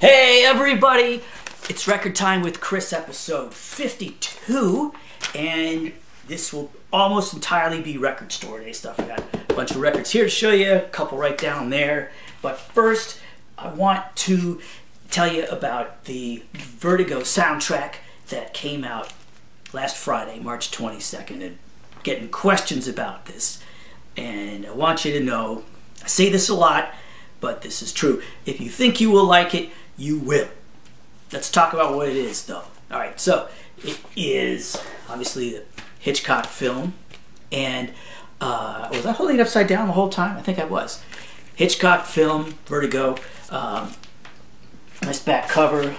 Hey everybody, it's Record Time with Chris, episode 52, and this will almost entirely be record store day stuff. I got a bunch of records here to show you, a couple right down there, but first I want to tell you about the Vertigo soundtrack that came out last Friday, March 22nd, and getting questions about this. And I want you to know, I say this a lot, but this is true. If you think you will like it, you will. Let's talk about what it is, though. All right, so it is obviously the Hitchcock film, and was I holding it upside down the whole time? I think I was. Hitchcock film, Vertigo, nice back cover,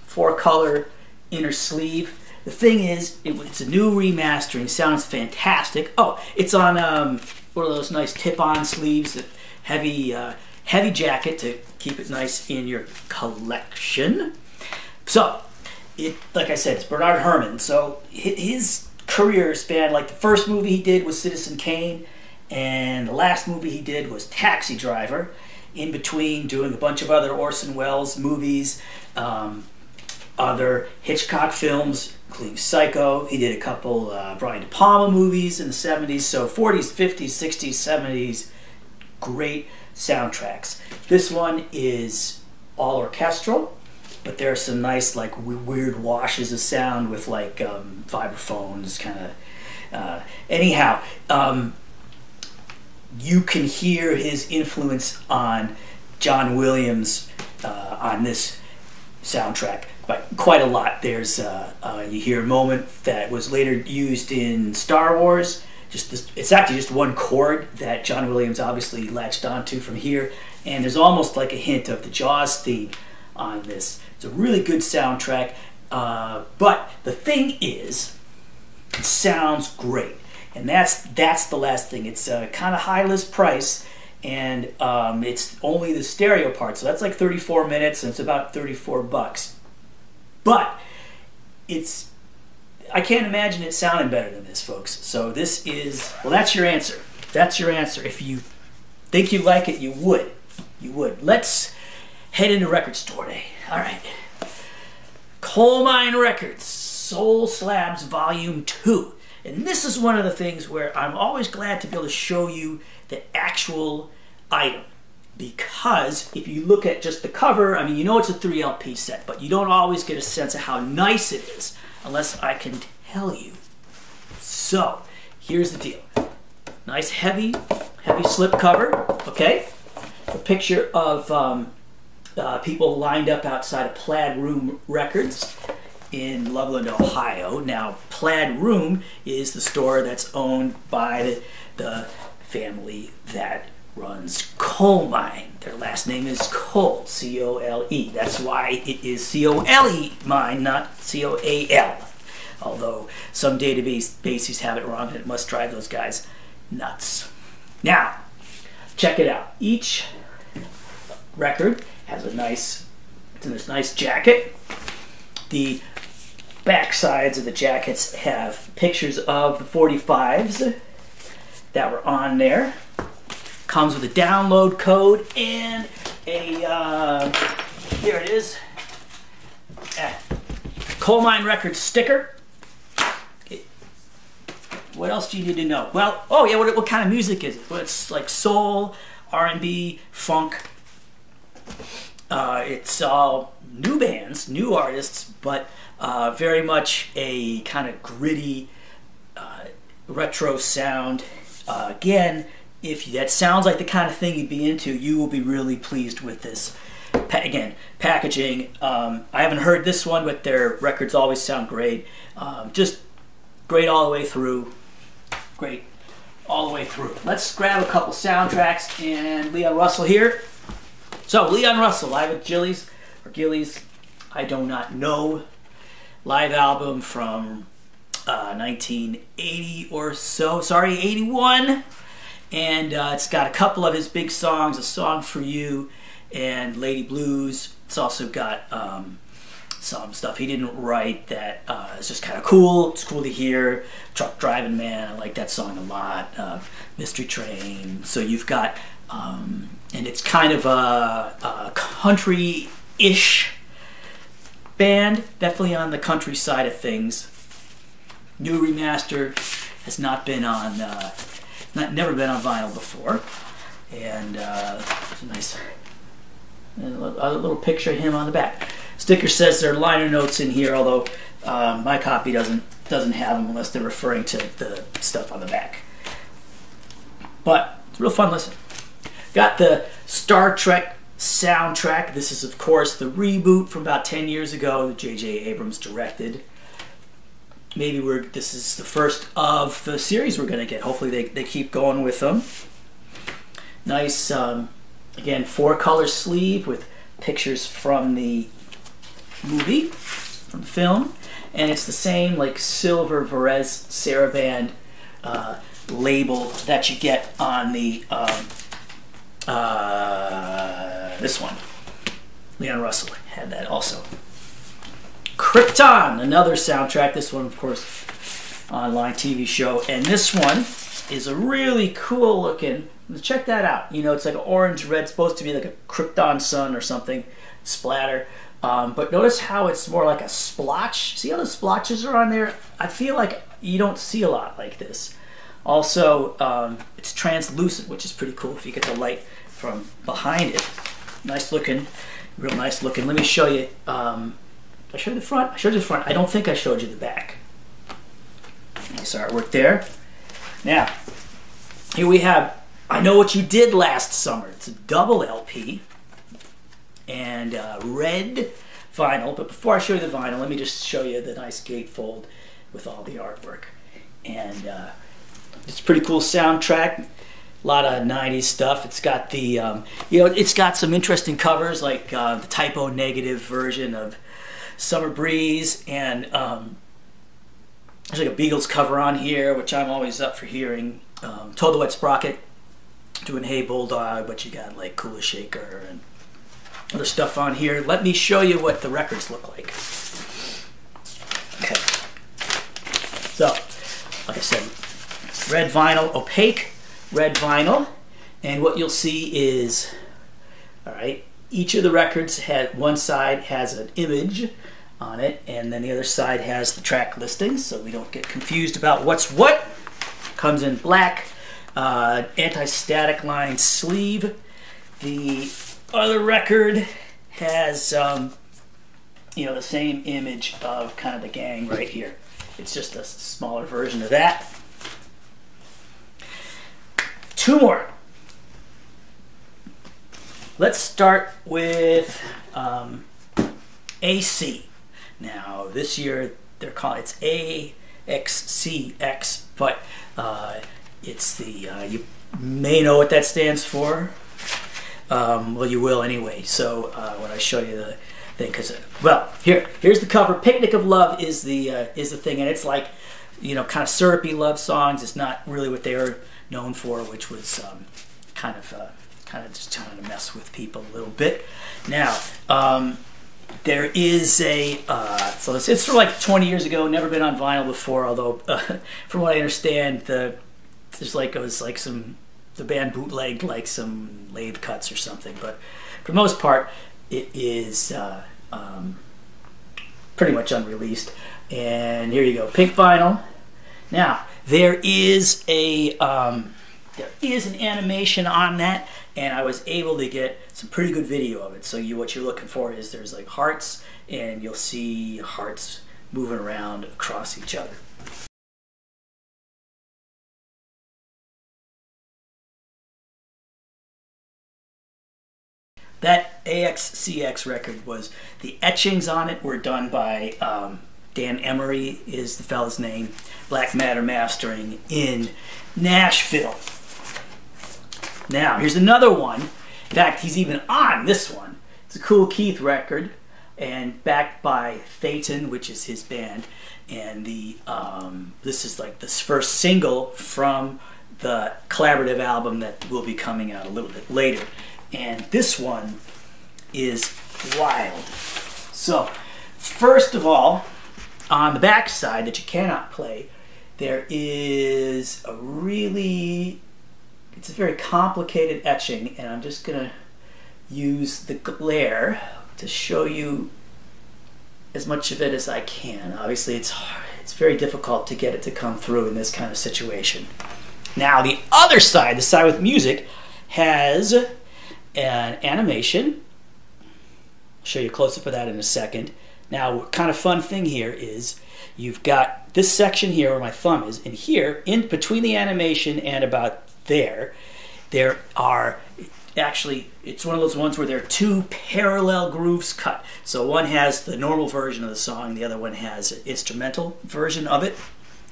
4-color inner sleeve. The thing is, it's a new remastering. Sounds fantastic. Oh, it's on one of those nice tip-on sleeves, that heavy jacket to keep it nice in your collection. So, like I said, it's Bernard Herrmann. So his career spanned, like the first movie he did was Citizen Kane, and the last movie he did was Taxi Driver. In between, doing a bunch of other Orson Welles movies, other Hitchcock films, including Psycho. He did a couple Brian De Palma movies in the 70s. So 40s, 50s, 60s, 70s, great soundtracks. This one is all orchestral, but there are some nice, like, weird washes of sound with, like, vibraphones, kind of. Anyhow, you can hear his influence on John Williams on this soundtrack, but quite a lot. There's you hear a moment that was later used in Star Wars. It's actually just one chord that John Williams obviously latched onto from here, and there's almost like a hint of the Jaws theme on this. It's a really good soundtrack, but the thing is, it sounds great, and that's the last thing. It's kind of high list price, and it's only the stereo part, so that's like 34 minutes, and it's about 34 bucks. But I can't imagine it sounding better than this, folks. So this is, well, that's your answer. That's your answer. If you think you like it, you would. You would. Let's head into record store day. All right. Coal Mine Records, Soul Slabs Volume 2. And this is one of the things where I'm always glad to be able to show you the actual item. Because if you look at just the cover, I mean, you know it's a 3 LP set, but you don't always get a sense of how nice it is unless I can tell you. So, here's the deal. Nice heavy slip cover, okay? A picture of people lined up outside of Plaid Room Records in Loveland, Ohio. Now, Plaid Room is the store that's owned by the family that runs Coal Mine. Their last name is Kohl, C-O-L-E. That's why it is C-O-L-E mine, not C-O-A-L. Although some databases have it wrong, and it must drive those guys nuts. Now, check it out. Each record has this nice jacket. The back sides of the jackets have pictures of the 45s that were on there. Comes with a download code and a, here it is, Coal Mine Records sticker. What else do you need to know? Well, oh yeah, what kind of music is it? Well, it's like soul, R&B, funk. It's all new bands, new artists, but very much a kind of gritty, retro sound. Again, if that sounds like the kind of thing you'd be into, you will be really pleased with this. Again, packaging. I haven't heard this one, but their records always sound great. Just great all the way through. Great all the way through. Let's grab a couple soundtracks, and Leon Russell here. So, Leon Russell, live at Gillies, or Gillies, I do not know. Live album from 1980 or so, sorry, 81. And it's got a couple of his big songs, A Song for You and Lady Blues. It's also got some stuff he didn't write that is just kind of cool. It's cool to hear. Truck Driving Man, I like that song a lot. Mystery Train. So you've got, and it's kind of a country-ish band, definitely on the country side of things. New remaster, has not been on, never been on vinyl before, and there's a nice a little picture of him on the back. Sticker says there are liner notes in here, although my copy doesn't have them unless they're referring to the stuff on the back. But it's a real fun listen. Got the Star Trek soundtrack. This is, of course, the reboot from about 10 years ago that J.J. Abrams directed. Maybe this is the first of the series we're going to get. Hopefully they keep going with them. Nice, again, 4-color sleeve with pictures from the movie, from the film. And it's the same like silver Varese Saraband label that you get on the this one. Leon Russell had that also. Krypton, another soundtrack. This one, of course, online TV show. And this one is a really cool looking. Check that out. You know, it's like orange red, supposed to be like a Krypton sun or something, splatter. But notice how it's more like a splotch. See how the splotches are on there? I feel like you don't see a lot like this. Also, it's translucent, which is pretty cool if you get the light from behind it. Nice looking, real nice looking. Let me show you. I showed you the front. I showed you the front. I don't think I showed you the back. Nice artwork there. Now, here we have I Know What You Did Last Summer. It's a double LP and red vinyl. But before I show you the vinyl, let me just show you the nice gatefold with all the artwork. And it's a pretty cool soundtrack. A lot of 90s stuff. It's got the, you know, it's got some interesting covers like the typo negative version of Summer Breeze, and there's like a Beatles cover on here, which I'm always up for hearing. Toad the Wet Sprocket doing Hey Bulldog, but you got like Kula Shaker and other stuff on here. Let me show you what the records look like. Okay. So, like I said, red vinyl, opaque red vinyl, and what you'll see is, all right, each of the records one side has an image on it, and then the other side has the track listings, so we don't get confused about what's what. Comes in black, anti-static line sleeve. The other record has, you know, the same image of kind of the gang right here. It's just a smaller version of that. Two more. Let's start with AC. Now, this year they're calling it's AxCx, but it's the you may know what that stands for. Well, you will anyway. So when I show you the thing, because well, here's the cover. Picnic of Love is the thing, and it's like, you know, kind of syrupy love songs. It's not really what they were known for, which was kind of just trying to mess with people a little bit. Now, there is a so it's from like 20 years ago. Never been on vinyl before, although from what I understand, the band bootlegged like some lathe cuts or something. But for the most part, it is pretty much unreleased. And here you go, pink vinyl. Now, there is an animation on that, and I was able to get some pretty good video of it. So what you're looking for is there's like hearts, and you'll see hearts moving around across each other. That AxCx record was, the etchings on it were done by Dan Emery is the fella's name, Black Matter Mastering in Nashville. Now, here's another one. In fact, he's even on this one. It's a Kool Keith record, and backed by Phaeton, which is his band. And this is like this first single from the collaborative album that will be coming out a little bit later. And this one is wild. So, first of all, on the back side that you cannot play, there is it's a very complicated etching, and I'm just gonna use the glare to show you as much of it as I can. Obviously it's hard, it's very difficult to get it to come through in this kind of situation. Now the other side, the side with music, has an animation. I'll show you a close-up of that in a second. Now, what kind of fun thing here is you've got this section here where my thumb is, and here, in between the animation and about there are actually, it's one of those ones where there are two parallel grooves cut. So one has the normal version of the song, the other one has an instrumental version of it.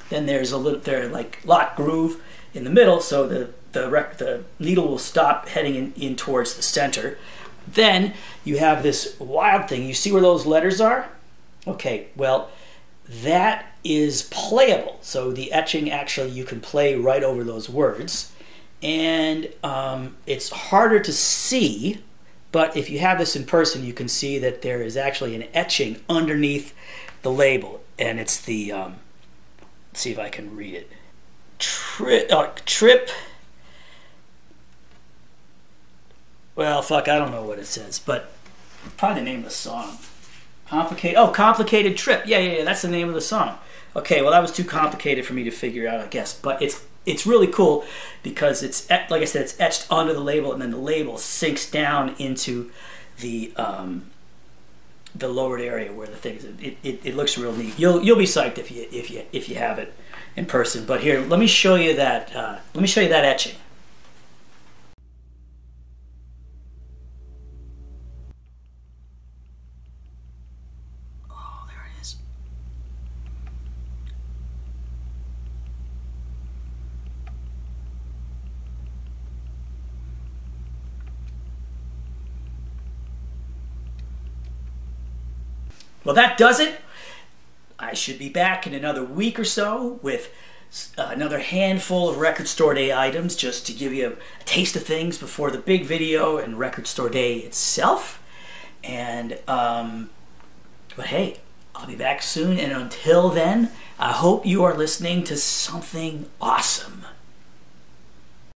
Then there's a little, like lock groove in the middle, so the needle will stop heading in towards the center. Then you have this wild thing. You see where those letters are? Okay, well, that is playable. So the etching, actually, you can play right over those words. And it's harder to see, but if you have this in person, you can see that there is actually an etching underneath the label. And it's the, let's see if I can read it. Trip. Well, fuck, I don't know what it says, but probably the name of the song. Complicated Trip. Yeah, that's the name of the song. Okay, well, that was too complicated for me to figure out, I guess. But it's really cool because it's, like I said, it's etched onto the label, and then the label sinks down into the lowered area where the thing is. It looks real neat. You'll be psyched if you have it in person. But here, let me show you that. Let me show you that etching. Well, that does it. I should be back in another week or so with another handful of Record Store Day items, just to give you a taste of things before the big video and Record Store Day itself. And but hey, I'll be back soon, and until then, I hope you are listening to something awesome.